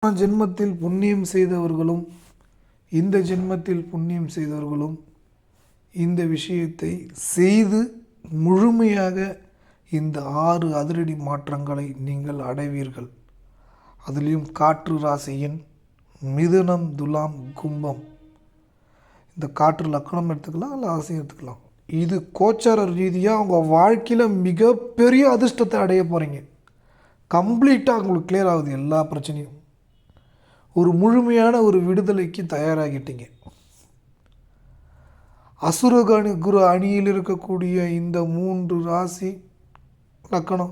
ஜென்மத்தில் புண்ணியம் செய்தவர்களும் இந்த ஜென்மத்தில் புண்ணியம் செய்தவர்களும் இந்த விஷயத்தை செய்து முழுமையாக இந்த 6 அதிரடி மாற்றங்களை நீங்கள் அடைவீர்கள். அதிலையும் காற்று ராசியின் மிதுனம், துலாம், கும்பம், இந்த காற்று லக்கணம் எடுத்துக்கலாம், இல்லை ராசியும் எடுத்துக்கலாம். இது கோச்சார ரீதியாக அவங்க வாழ்க்கையில் மிகப்பெரிய அதிர்ஷ்டத்தை அடைய போகிறீங்க. கம்ப்ளீட்டாக உங்களுக்கு கிளியர் ஆகுது. எல்லா பிரச்சனையும் ஒரு முழுமையான ஒரு விடுதலைக்கு தயாராகிட்டீங்க. அசுரகணி குரு அணியில் இருக்கக்கூடிய இந்த 3 ராசி லக்கணம்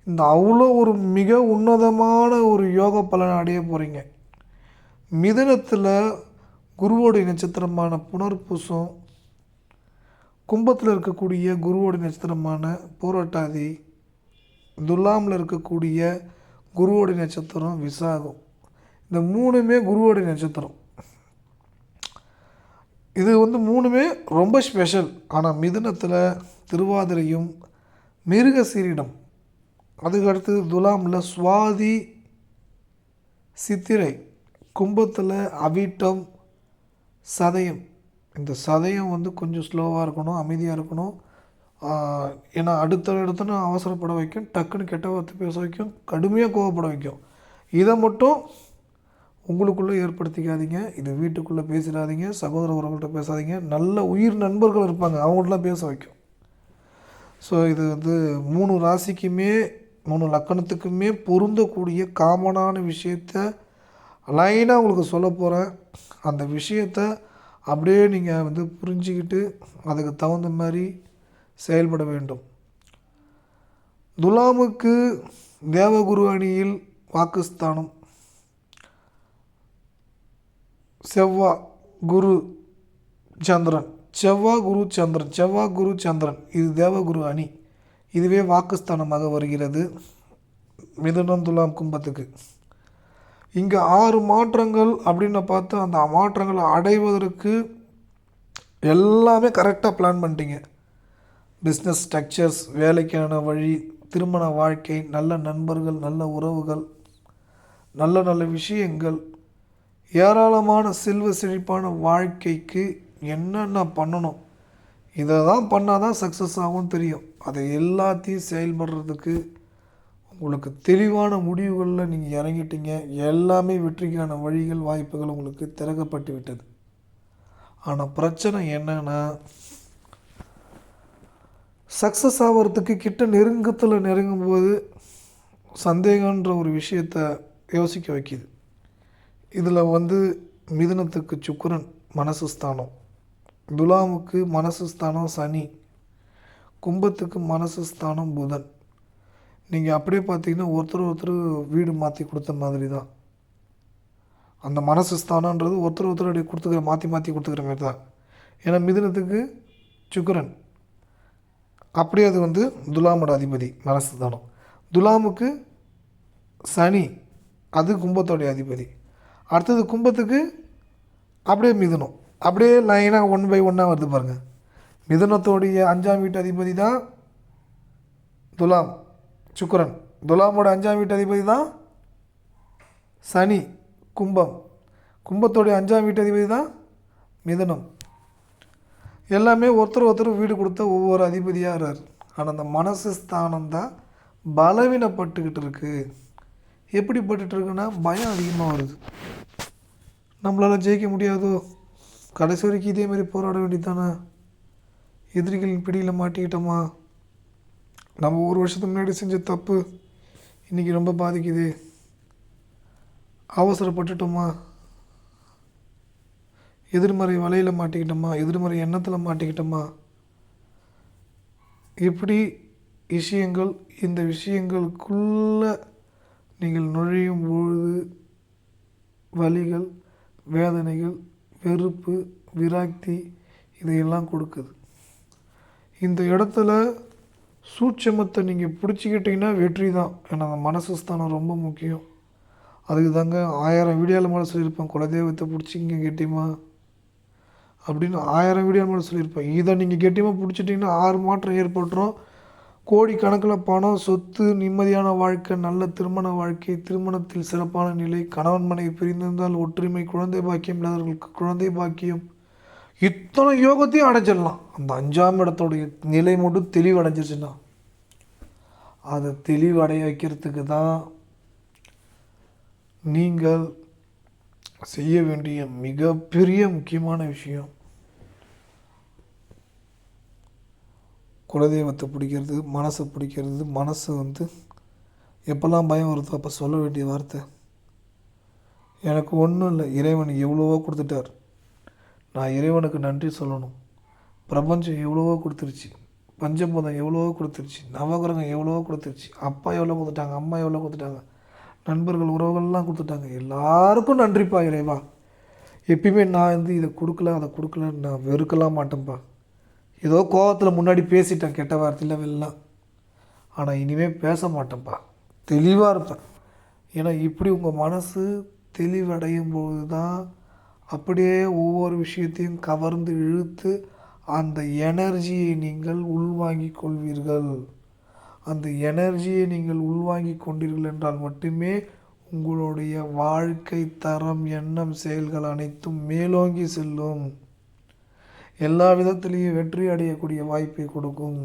இந்த அவ்வளோ ஒரு மிக உன்னதமான ஒரு யோக பலனை அடைய போகிறீங்க. மிதுனத்தில் குருவோடைய நட்சத்திரமான புனர்பூசம், கும்பத்தில் இருக்கக்கூடிய குருவோடைய நட்சத்திரமான பூரட்டாதி, துலாமில் இருக்கக்கூடிய குருவோடைய நட்சத்திரம் விசாகம். இந்த 3மே குருவோடைய நட்சத்திரம். இது 3மே ரொம்ப ஸ்பெஷல். ஆனால் மிதுனத்தில் திருவாதிரையும் மிருகசீரிடம், அதுக்கடுத்து துலாமில் சுவாதி சித்திரை, கும்பத்தில் அவிட்டம் சதயம். இந்த சதயம் கொஞ்சம் ஸ்லோவாக இருக்கணும், அமைதியாக இருக்கணும். ஏன்னா அடுத்தடுத்துன்னு அவசரப்பட வைக்கும், டக்குன்னு கெட்ட வார்த்தை பேச வைக்கும், கடுமையாக கோவப்பட வைக்கும். இதை மட்டும் உங்களுக்குள்ளே ஏற்படுத்திக்காதீங்க. இது வீட்டுக்குள்ளே பேசிடாதீங்க, சகோதர உறவுகள்கிட்ட பேசாதீங்க. நல்ல உயிர் நண்பர்கள் இருப்பாங்க, அவங்கள்ட்டலாம் பேச வைக்கும். ஸோ இது 3 ராசிக்குமே 3 லக்கணத்துக்குமே பொருந்தக்கூடிய காமனான விஷயத்த லைனாக உங்களுக்கு சொல்ல போகிறேன். அந்த விஷயத்த அப்படியே நீங்கள் புரிஞ்சுக்கிட்டு அதுக்கு தகுந்த மாதிரி செயல்பட வேண்டும். துலாமுக்கு தேவகுரு அணியில் வாக்குஸ்தானம், செவ்வாய் குரு சந்திரன், செவ்வாய் குரு சந்திரன், இது தேவகுரு அணி. இதுவே வாக்குஸ்தானமாக வருகிறது மிதுனம், துலாம், கும்பத்துக்கு. இங்கே 6 மாற்றங்கள் அப்படின்னு பார்த்து அந்த மாற்றங்களை அடைவதற்கு எல்லாமே கரெக்டாக பிளான் பண்ணிட்டீங்க. பிஸ்னஸ் ஸ்ட்ரக்சர்ஸ், வேலைக்கான வழி, திருமண வாழ்க்கை, நல்ல நண்பர்கள், நல்ல உறவுகள், நல்ல நல்ல விஷயங்கள், ஏராளமான செல்வ செழிப்பான வாழ்க்கைக்கு என்னென்ன பண்ணணும், இதை தான் பண்ணால் தான் சக்ஸஸ் ஆகும்னு தெரியும். அதை எல்லாத்தையும் செயல்படுறதுக்கு உங்களுக்கு தெளிவான முடிவுகளில் நீங்கள் இறங்கிட்டீங்க. எல்லாமே வெற்றிக்கான வழிகள், வாய்ப்புகள் உங்களுக்கு திறக்கப்பட்டு விட்டது. ஆனால் பிரச்சனை என்னென்னா, சக்ஸஸ் ஆகிறதுக்கு கிட்ட நெருங்கும்போது சந்தேகன்ற ஒரு விஷயத்தை யோசிக்க வைக்கிது. இதில் மிதுனத்துக்கு சுக்கிரன் மனசு ஸ்தானம், துலாமுக்கு மனசு ஸ்தானம் சனி, கும்பத்துக்கு மனசு ஸ்தானம் புதன். நீங்கள் அப்படியே பார்த்தீங்கன்னா ஒருத்தர் வீடு மாற்றி கொடுத்த மாதிரி தான். அந்த மனசு ஸ்தானன்றது ஒருத்தர் அப்படியே கொடுத்துக்கிற மாற்றி கொடுத்துக்கிற மாதிரி தான். ஏன்னா மிதுனத்துக்கு சுக்கிரன், அப்படியே அது துலாமோட அதிபதி மனசு ஸ்தானம். துலாமுக்கு சனி, அது கும்பத்தோடைய அதிபதி. அடுத்தது கும்பத்துக்கு அப்படியே மிதுனம், அப்படியே லைனாக 1 by 1 வருது பாருங்கள். மிதுனத்தோடைய 5ஆம் வீட்டு அதிபதி தான் துலாம், சுக்கிரன். துலாமோட 5ஆம் வீட்டு அதிபதி தான் சனி, கும்பம். கும்பத்தோடைய 5ஆம் வீட்டு அதிபதி தான் மிதுனம். எல்லாமே ஒருத்தர் வீடு கொடுத்த ஒவ்வொரு அதிபதியாக இருக்கார். ஆனால் அந்த மனசு ஸ்தானம் தான் பலவீனப்பட்டுக்கிட்டு இருக்குது. எப்படி பட்டுருக்குன்னா, பயம் அதிகமாக வருது. நம்மளால் ஜெயிக்க முடியாதோ, கடைசி வரைக்கும் இதே மாதிரி போராட வேண்டியதானே, எதிரிகளின் பிடியில் மாட்டிக்கிட்டோமா, நம்ம ஒரு வருஷத்துக்கு முன்னாடி செஞ்ச தப்பு இன்றைக்கி ரொம்ப பாதிக்குது, அவசரப்பட்டுட்டோமா, எதிர்மறை வலையில் மாட்டிக்கிட்டோமா, எதிர்மறை எண்ணத்தில் மாட்டிக்கிட்டோமா, இப்படி விஷயங்கள். இந்த விஷயங்களுக்குள்ளே நீங்கள் நுழையும் பொழுது வலிகள், வேதனைகள், வெறுப்பு, விராக்தி இதையெல்லாம் கொடுக்குது. இந்த இடத்துல சூட்சமத்தை நீங்கள் பிடிச்சிக்கிட்டிங்கன்னா வெற்றி தான். ஏன்னா அந்த மனசு ஸ்தானம் ரொம்ப முக்கியம். அதுக்கு தாங்க 1000 வீடியோவில் மேலே சொல்லியிருப்பேன், குலதெய்வத்தை பிடிச்சிங்க கெட்டியமா அப்படின்னு 1000 வீடியோ மேலே சொல்லியிருப்பேன். இதை நீங்கள் கெட்டியமாக பிடிச்சிட்டிங்கன்னா 6 மாற்றம் ஏற்பட்டுரும். கோடிக்கணக்கில் பணம், சொத்து, நிம்மதியான வாழ்க்கை, நல்ல திருமண வாழ்க்கை, திருமணத்தில் சிறப்பான நிலை, கணவன் மனைவி பிரிந்திருந்தால் ஒற்றுமை, குழந்தை பாக்கியம் இல்லாதவர்களுக்கு குழந்தை பாக்கியம், இத்தனை யோகத்தையும் அடைஞ்சிடலாம். அந்த 5ஆம் இடத்துடைய நிலை மட்டும் தெளிவடைஞ்சிருச்சுன்னா, அதை தெளிவடைய வைக்கிறதுக்கு தான் நீங்கள் செய்ய வேண்டிய மிகப்பெரிய முக்கியமான விஷயம் குலதெய்வத்தை பிடிக்கிறது, மனசை பிடிக்கிறது. மனசு எப்போல்லாம் பயம் வருதோ அப்போ சொல்ல வேண்டிய வார்த்தை, எனக்கு ஒன்றும் இல்லை, இறைவன் எவ்வளவோ கொடுத்துட்டார், நான் இறைவனுக்கு நன்றி சொல்லணும். பிரபஞ்சம் எவ்வளவோ கொடுத்துருச்சு, பஞ்சபூதம் எவ்வளவோ கொடுத்துருச்சு, நவகிரகம் எவ்வளவோ கொடுத்துருச்சு, அப்பா எவ்வளோ கொடுத்துட்டாங்க, அம்மா எவ்வளோ கொடுத்துட்டாங்க, நண்பர்கள் உறவுகள்லாம் கொடுத்துட்டாங்க. எல்லாருக்கும் நன்றிப்பா இறைவா. எப்பயுமே நான் இதை கொடுக்கல அதை கொடுக்கலன்னு நான் வெறுக்கலாம் மாட்டேன்ப்பா. ஏதோ கோவத்தில் முன்னாடி பேசிட்டேன் கெட்ட வார்த்தையில் வெல்லாம், ஆனால் இனிமேல் பேச மாட்டேன்ப்பா, தெளிவாக இருப்பேன். ஏன்னா இப்படி உங்கள் மனசு தெளிவடையும் போது தான் அப்படியே ஒவ்வொரு விஷயத்தையும் கவர்ந்து இழுத்து அந்த எனர்ஜியை நீங்கள் உள்வாங்கிக் கொள்வீர்கள். அந்த எனர்ஜியை நீங்கள் உள்வாங்கிக் கொண்டீர்கள் என்றால் மட்டுமே உங்களுடைய வாழ்க்கை தரம், எண்ணம், செயல்கள் அனைத்தும் மேலோங்கி செல்லும். எல்லா விதத்திலையும் வெற்றி அடையக்கூடிய வாய்ப்பை கொடுக்கும்.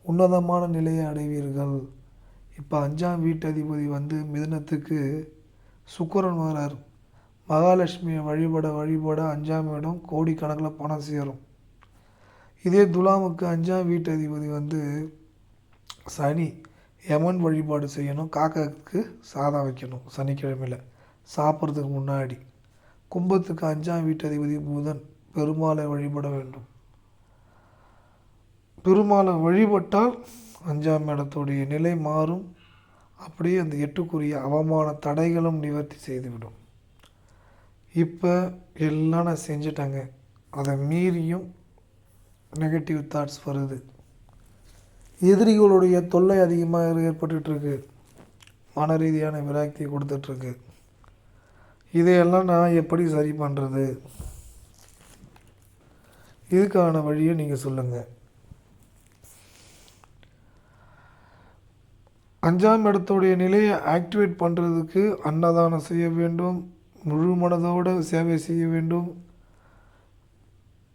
உன்னதமான நிலையை அடைவீர்கள். இப்போ 5ஆம் வீட்டு அதிபதி மிதுனத்துக்கு சுக்கிரன் வரார். மகாலட்சுமியை வழிபட வழிபட 5ஆம் இடம் கோடிக்கணக்கில் பணம் சேரும். இதே துலாமுக்கு 5ஆம் வீட்டு அதிபதி சனி, யமன் வழிபாடு செய்யணும். காக்காவுக்கு சாதம் வைக்கணும் சனிக்கிழமையில் சாப்பிட்றதுக்கு முன்னாடி. கும்பத்துக்கு 5ஆம் வீட்டு அதிபதி புதன், பெருமாளை வழிபட வேண்டும். பெருமாளை வழிபட்டால் 5ஆம் இடத்துடைய நிலை மாறும். அப்படியே அந்த 8க்குரிய அவமான தடைகளும் நிவர்த்தி செய்துவிடும். இப்போ எல்லாம் நான் செஞ்சிட்டாங்க, அதை மீறியும் நெகட்டிவ் தாட்ஸ் வருது. எதிரிகளுடைய தொல்லை அதிகமாக ஏற்பட்டுருக்கு. மன ரீதியான விராக்தியை கொடுத்துட்ருக்கு. இதையெல்லாம் நான் எப்படி சரி பண்ணுறது? இதுக்கான வழியை நீங்கள் சொல்லுங்கள். 5ஆம் இடத்துடைய நிலையை ஆக்டிவேட் பண்ணுறதுக்கு அன்னதானம் செய்ய வேண்டும். முழு மனதோடு சேவை செய்ய வேண்டும்.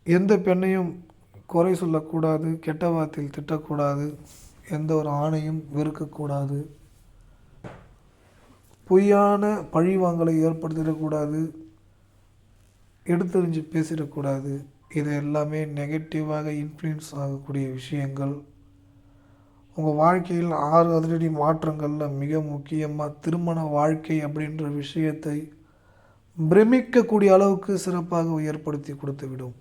எந்த பெண்ணையும் குறை சொல்லக்கூடாது, கெட்ட வார்த்தையில் திட்டக்கூடாது, எந்த ஒரு ஆணையும் வெறுக்கக்கூடாது, பொய்யான பழிவாங்கலை ஏற்படுத்திடக்கூடாது, எடுத்தறிஞ்சு பேசிடக்கூடாது. இது எல்லாமே நெகட்டிவாக இன்ஃப்ளூயன்ஸ் ஆகக்கூடிய விஷயங்கள். உங்கள் வாழ்க்கையில் 6 அதிரடி மாற்றங்களில் மிக முக்கியமாக திருமண வாழ்க்கை அப்படின்ற விஷயத்தை பிரமிக்கக்கூடிய அளவுக்கு சிறப்பாக ஏற்படுத்தி கொடுத்துவிடும்.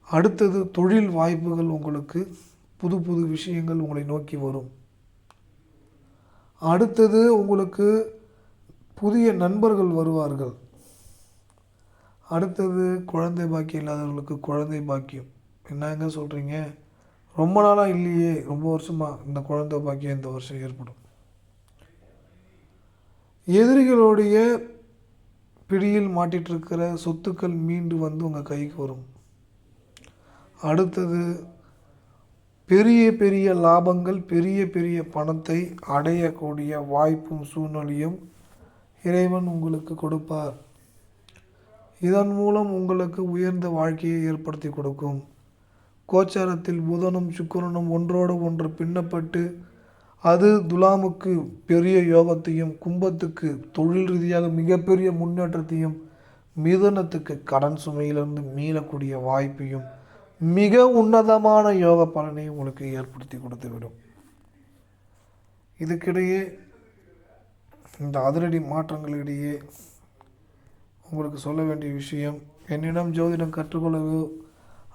அடுத்தது தொழில் வாய்ப்புகள், உங்களுக்கு புது புது விஷயங்கள் உங்களை நோக்கி வரும். அடுத்தது உங்களுக்கு புதிய நண்பர்கள் வருவார்கள். அடுத்தது குழந்தை பாக்கியம் இல்லாதவர்களுக்கு குழந்தை பாக்கியம். என்னங்க சொல்கிறீங்க, ரொம்ப நாளாக இல்லையே, ரொம்ப வருஷமாக இந்த குழந்தை பாக்கியம் இந்த வருஷம் ஏற்படும். எதிரிகளுடைய பிடியில் மாட்டிகிட்ருக்கிற சொத்துக்கள் மீண்டு உங்கள் கைக்கு வரும். அடுத்தது பெரிய பெரிய லாபங்கள், பெரிய பெரிய பணத்தை அடையக்கூடிய வாய்ப்பும் சூழ்நிலையும் இறைவன் உங்களுக்கு கொடுப்பார். இதன் மூலம் உங்களுக்கு உயர்ந்த வாழ்க்கையை ஏற்படுத்தி கொடுக்கும். கோச்சாரத்தில் புதனும் சுக்கிரனும் ஒன்றோடு ஒன்று பின்னப்பட்டு அது துலாமுக்கு பெரிய யோகத்தையும், கும்பத்துக்கு தொழில் ரீதியாக மிகப்பெரிய முன்னேற்றத்தையும், மிதுனத்துக்கு கடன் சுமையிலிருந்து மீளக்கூடிய வாய்ப்பையும், மிக உன்னதமான யோக பலனையும் உங்களுக்கு ஏற்படுத்தி கொடுத்துவிடும். இதுக்கிடையே இந்த அதிரடி மாற்றங்களிடையே உங்களுக்கு சொல்ல வேண்டிய விஷயம், என்னிடம் ஜோதிடம் கற்றுக்கொள்ளவோ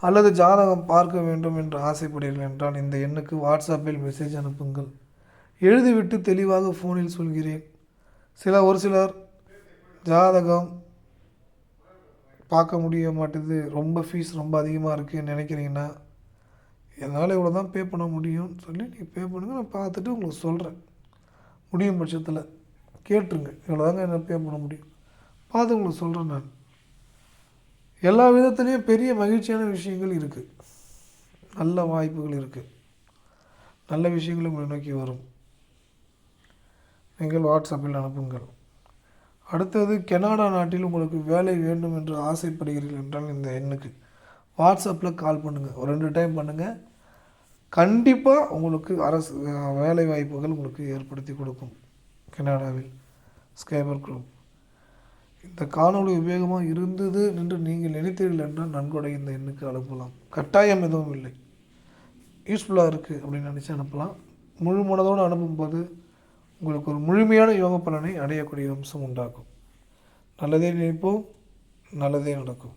அல்லது ஜாதகம் பார்க்க வேண்டும் என்று ஆசைப்படுகிறீர்கள் என்றால் இந்த எண்ணுக்கு வாட்ஸ்அப்பில் மெசேஜ் அனுப்புங்கள். எழுதிவிட்டு தெளிவாக ஃபோனில் சொல்கிறேன். ஒரு சிலர் ஜாதகம் பார்க்க முடிய மாட்டேது, ரொம்ப ஃபீஸ் ரொம்ப அதிகமாக இருக்குதுன்னு நினைக்கிறீங்கன்னா, என்னால் இவ்வளோ தான் பே பண்ண முடியும்னு சொல்லி நீங்கள் பே பண்ணுங்கள். நான் பார்த்துட்டு உங்களுக்கு சொல்கிறேன். முடியும் பட்சத்தில் கேட்டுருங்க, இவ்வளோ தாங்க என்ன பே பண்ண முடியும், பார்த்து உங்களுக்கு சொல்கிறேன். நான் எல்லா விதத்துலேயும் பெரிய மகிழ்ச்சியான விஷயங்கள் இருக்குது, நல்ல வாய்ப்புகள் இருக்குது. நல்ல விஷயங்களும் உங்களை நோக்கி வரும். நீங்கள் வாட்ஸ்அப்பில் அனுப்புங்கள். அடுத்தது, கனடா நாட்டில் உங்களுக்கு வேலை வேண்டும் என்று ஆசைப்படுகிறீர்கள் என்றால் இந்த எண்ணுக்கு வாட்ஸ்அப்பில் கால் பண்ணுங்கள். ஒரு 2 டைம் பண்ணுங்கள். கண்டிப்பாக உங்களுக்கு வேலை வாய்ப்புகள் உங்களுக்கு ஏற்படுத்தி கொடுக்கும் கனடாவில் ஸ்கைபர் குரூப். இந்த காணொளி உபயோகமாக இருந்தது என்று நீங்கள் நினைத்தீர்கள் என்றால் நன்கொடை இந்த எண்ணுக்கு அனுப்பலாம். கட்டாயம் எதுவும் இல்லை. யூஸ்ஃபுல்லாக இருக்குது அப்படின்னு நினச்சி அனுப்பலாம். முழு மனதோடு அனுப்பும்போது உங்களுக்கு ஒரு முழுமையான யோக பலனை அடையக்கூடிய அம்சம் உண்டாகும். நல்லதே நினைப்போம், நல்லதே நடக்கும்.